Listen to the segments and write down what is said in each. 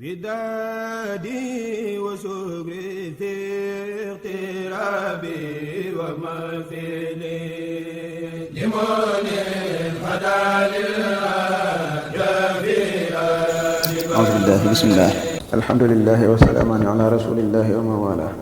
بدادي وشكري في اغترابي ومثلي لمن الهدى أعوذ بالله بسم الله الحمد لله والسلام على رسول الله ومن والاه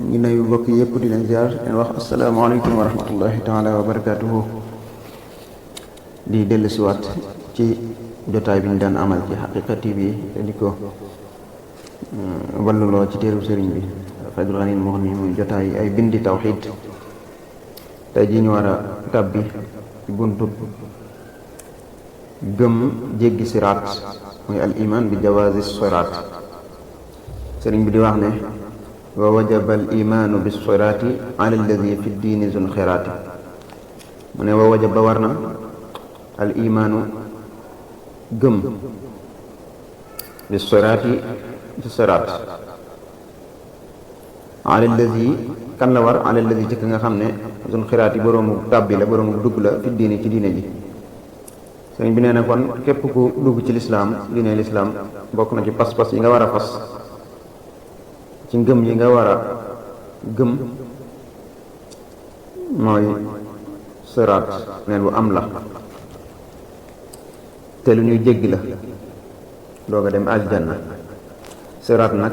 ñu ngi nuyu mbokk yëpp di leen ziar leen wax asalaamaaleykum wa rahmatullahi taala wa barakatuhu di dellusiwaat ci jotaay bi ñu daan amal ci Haqiqa TV te di ko walluloo ci téeru sëriñ bi Faydul Ghaniyil Mughni muy jotaay ay bindi tawxiid tey ji ñu war a tàbbi ci buntu gëm jéggi siraat muy al iman bi jawaazi siraat sëriñ bi di wax ne wa wajaba al imaanu bi siraati ala alladi fi diini zul xiraati mu ne wa wajaba war na al imaanu gëm bi siraati ci siraat ala alladi kan la war ala alladi ci nga xam ne zul xiraati boroomu tàbbi la boroomu dugg la fi diini ci diine ji sëriñ bi nee na kon képp ku dugg ci lislaam diine lislaam bokk na ci pas-pas yi nga war a fas ci ngëm yi nga war a gëm mooy siraat neen bu am la te lu ñuy jéggi la doog a dem aljanna siraat nag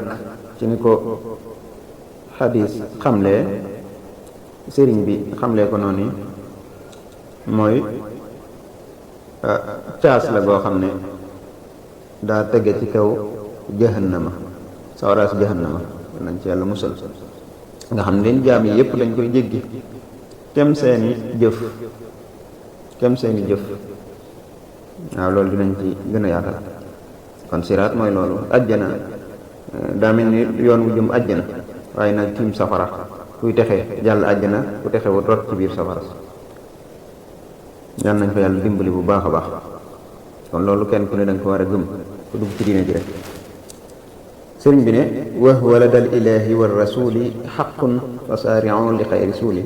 ci ni ko xadiis xamlee sëriñ bi xamlee ko noonu mooy caas la goo xam ne daa tege ci kaw jahannama sawaraas jahannama nañ ci yàlla musal nga xam ne leen jaam yi yépp dañ koy jéggi kem seeni jëf waaw loolu dinañ ci gën a yaatal kon siraat mooy loolu ajjana daa mel ni yoon wu jëm ajjana waaye nag tiim safara kuy texe jàll ajjana ku texe wu rot ci biir safara yal nañ fa yàlla dimbali bu baax a baax kon loolu kenn ku ne danga ko war a gëm ku dugg ci diine ji rek sëriñ bi ne wa huwa ladal ilahi wa rasuli xaqun wa saari'u li xayri suuli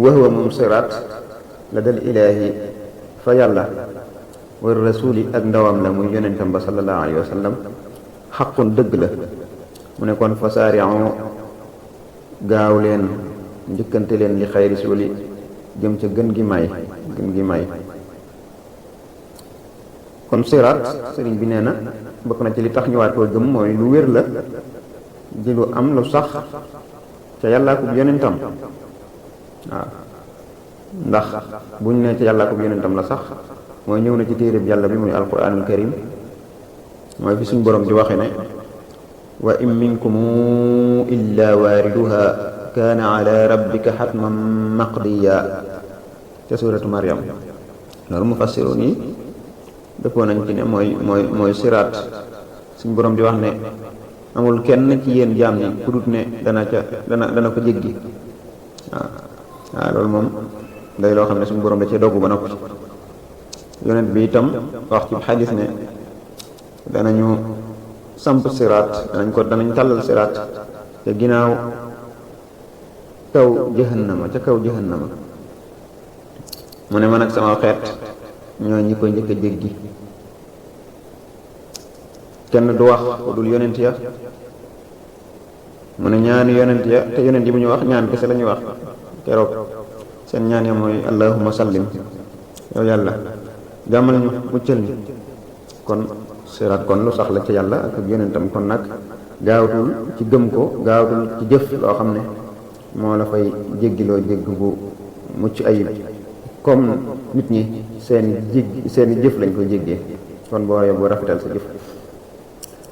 wa huwa moom siraat ladal ilahi fa yàlla wa rasuli ak ndawam la muy yonentam ba sallallahu alayhi wa sallam xaqun dëgg la mu ne kon fa saari'u gaaw leen njëkkante leen li xayri suuli jëm ca gën gi may kon siraat sëriñ bi nee na bokk na ci li tax ñu waat koo gëm mooy lu wér la di lu am lu sax ca yàllaa ko yonentam waaw ndax buñ ne ca yàllaa ko yonentam la sax mooy ñëw na ci téereb yàlla bi muy alquranul karim mooy fi suñ borom di waxe ne wa in minkum illa waariduha kaana ala rabbika xatman maqdiya ca suuratu Maryam loolu mufassiroon yi dëppoo nañ ci ne mooy siraat suñ borom di wax ne amul kenn ci yéen jaam ñi ku dut ne dana ko jéggi waaw loolu moom day loo xam ne suñ borom da cee doggu ba noppi yonent bi itam wax ci xadis ne danañu samp siraat danañ tàllal siraat te ginnaaw kaw jahannama mu ne man ak sama xeet ñoo ñi koy njëkk a jéggi kenn du wax ku dul yonent ya mu ne ñaani yonent ya te yonent yi bu ñu wax ñaan kese la ñuy wax keroog seen ñaan ya mooy allahumma sallim yow yàlla jàmmal ñu muccal ñu kon siraat kon lu sax la ci yàlla ak yonentam kon nag gaawatul ci gëm ko gaawatul ci jëf loo xam ne moo la fay jéggiloo jégg bu mucc ayib comme nit ñi seeni jëf lañ ko jéggee kon boo rafetal sa jëf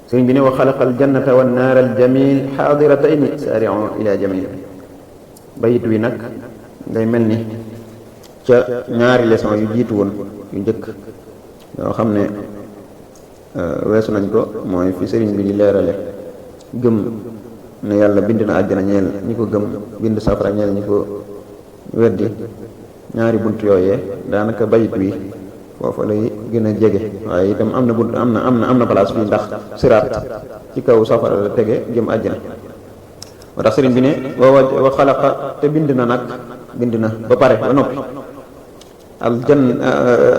sëriñ bi ne wa xalaqal jannata wan naara al jamil xaadiratayni saari'u ila jamil bayit wi nag day mel ni ca ñaari leçon yu jiitu woon yu njëkk yoo xam ne weesu nañ ko mooy fi sëriñ bi di leerale gëm ne yàlla bind na àjjana ñeel ñi ko gëm bind safara ñeel ñi ko weddi ñaari bunt yooyee daanaka bayit wi foofa lay gën a jege waaye itam am na bunt am na place bi ndax siraat ci kaw safara la tege jëm àjjana moo tax sëriñ bi ne wa xalaqa te bind na ba pare ba noppi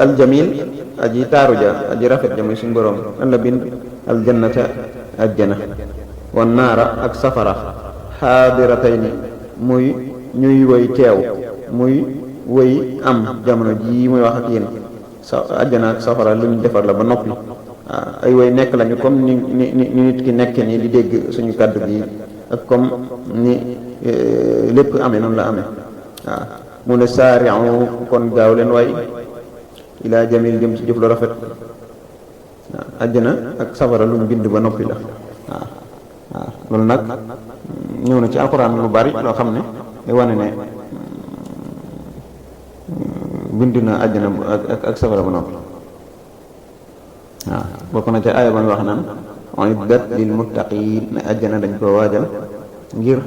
aljamil aji taaru ja aji rafet ja muy suñu borom lan la bind aljannata ajjana wan naara ak safara xaadiratayni muy ñuy woy teew muy woy am jamono jii muy wax ak yéen ajjana ak safara lu ñu defar la ba noppi ay woy nekk lañu comme ni nit ki nekk ni di dégg suñu kàddu gi ak comme ni lépp amee noonu la amee waaw mu ne saari'u kon gaaw leen waay ilaa jamil jëm ci jëf lu rafet waaw àjjana ak safara lu mu bind ba noppi la waaw waaw loolu nag ñëw na ci alxuraan lu bari loo xam ne day wane ne bind na àjjana ak safara ba noppi waaw bokk na ca aaya ba wax naan uiddat lil muttaqiin ne àjjana dañ koo waajal ngir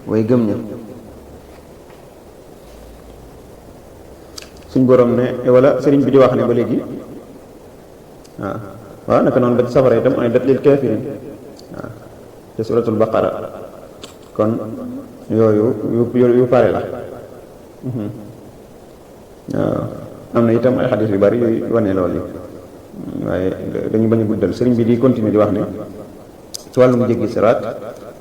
way gëm ñi suñ borom ne wala sëriñ bi di wax ne ba léegi waaw naka noonu ba ci safara itam uiddat lil kaafiriin waaw te suratul baqara kon yooyu yu pare la waaw am na itam ay xadis yu bari yooyu wane loolu yi waaye dañu bañ a guddal sëriñ bi di continuer di wax ne ci wàllum jéggi siraat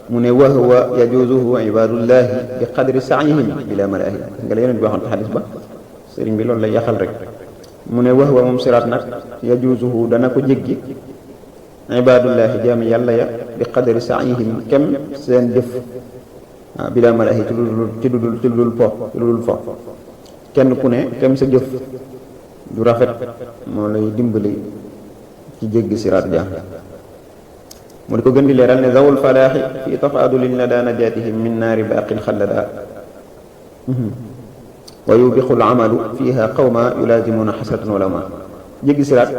mu ne wa huwa yajuzuhu ibadullahi bi qadri saayihim bila malaahi nga la yeneen bi waxoon ci xadis ba sëriñ bi loolu lay yaxal rek mu ne wa huwa moom siraat nag yajuzuhu dana ko jéggi ibadullahi jaami yàlla ya bi qadri saayihim kem seen jëf waaw bila malaahi ci dudul fo kenn ku ne kem sa jëf du rafet moo lay dimbali ci jéggi siraat ja mu di ko gën di leeral ne zawul falaaxi fi tafaadulin la daa najaatihim min naari baaqin xallada wa yubixu l amalu fiha qawma yulaazimuna xasratan wala ma jéggi siraat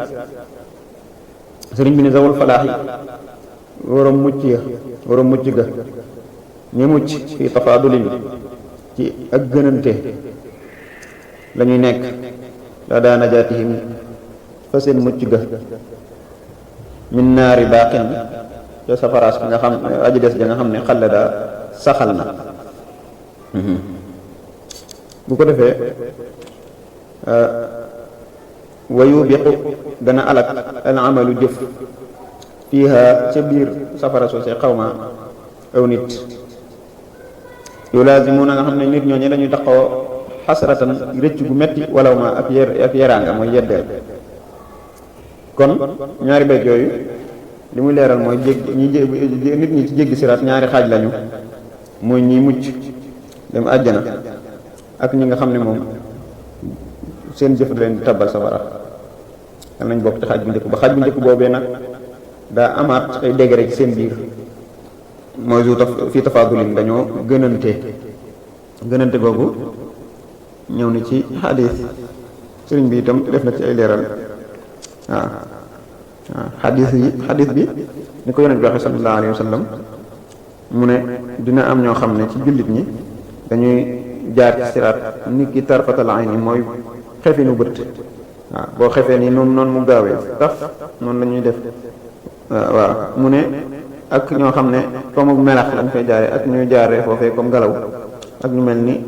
sëriñ bi ne zawul falaaxi waroom mucc ga ñi mucc fi tafaadulin ci ak gënante la ñuy nekk la daa najaatihim fa seen mucc ga min naari baaqin te safaraas bi nga xam aji des ja nga xam ne xale daa saxal na bu ko defee wayu biqu dana alak al amalu jëf fiiha ca biir safara soosé xawma aw nit yulaazimuna nga xam ne nit ñooñu dañuy taxaw xasratan rëcc gu metti walaw ma ak yeraanga mooy yeddeel kon ñaari bayt yooyu li muy leeral mooy nit ñi ci jéggi siraat ñaari xaaj lañu mooy ñi mucc dem àjjana ak ñi nga xam ne moom seen jëf da leen di tabbal safara kan nañ bokk ci xaaj bu njëkk ba xaaj bu njëkk boobee nag daa amaat ay degré ci seen biir mooy fii tafaadulin dañoo gënante googu ñëw ni ci xadis sëriñ bi itam def na ci ay leeral waaw xadis bi ni ko yonent bi waxe sallallahu alayhi wa sallam mu ne dina am ñoo xam ne ci jullit ñi dañuy jaar ci siraat nit ki tarfatal ayni mooy xefinu bët waaw boo xefee nii noonu mu gaawee taf noonu la ñuy def waaw mu ne ak ñoo xam ne comme melax lañ fay jaaree ak ñuy jaaree foofee comme ngelaw ak ñu mel ni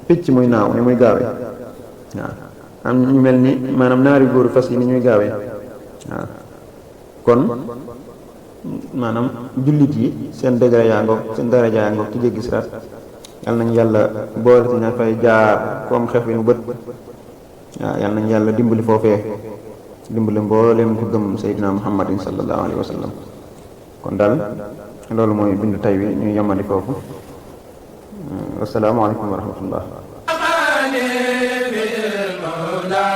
picc muy naaw ni muy gaawee waaw am ñu mel ni maanaam naari góoru fas yi ni ñuy gaawee waaw kon maanaam jullit yi seen degré yaa ngoog seen daraja yaa ngoog ci jéggi siraat yal nañu yàlla boole ci ña fay jaar comme xef yi nu bët waaw yal nañu yàlla dimbali foofee dimbali mbooleem ko gëm Seydina Muhammadin sallallahu alayhi wa sallam kon daal loolu mooy bindu tay wi ñuy yemandi foofu wassalaamu aleykum wa rahmatullah la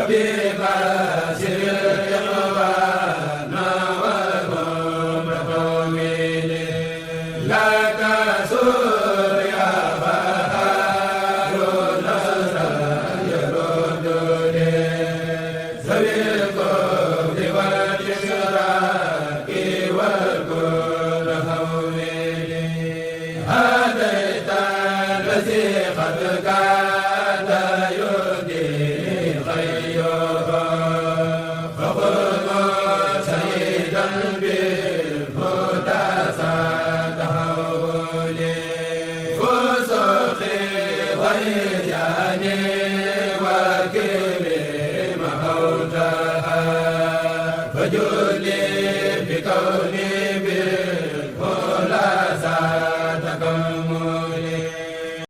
Amen.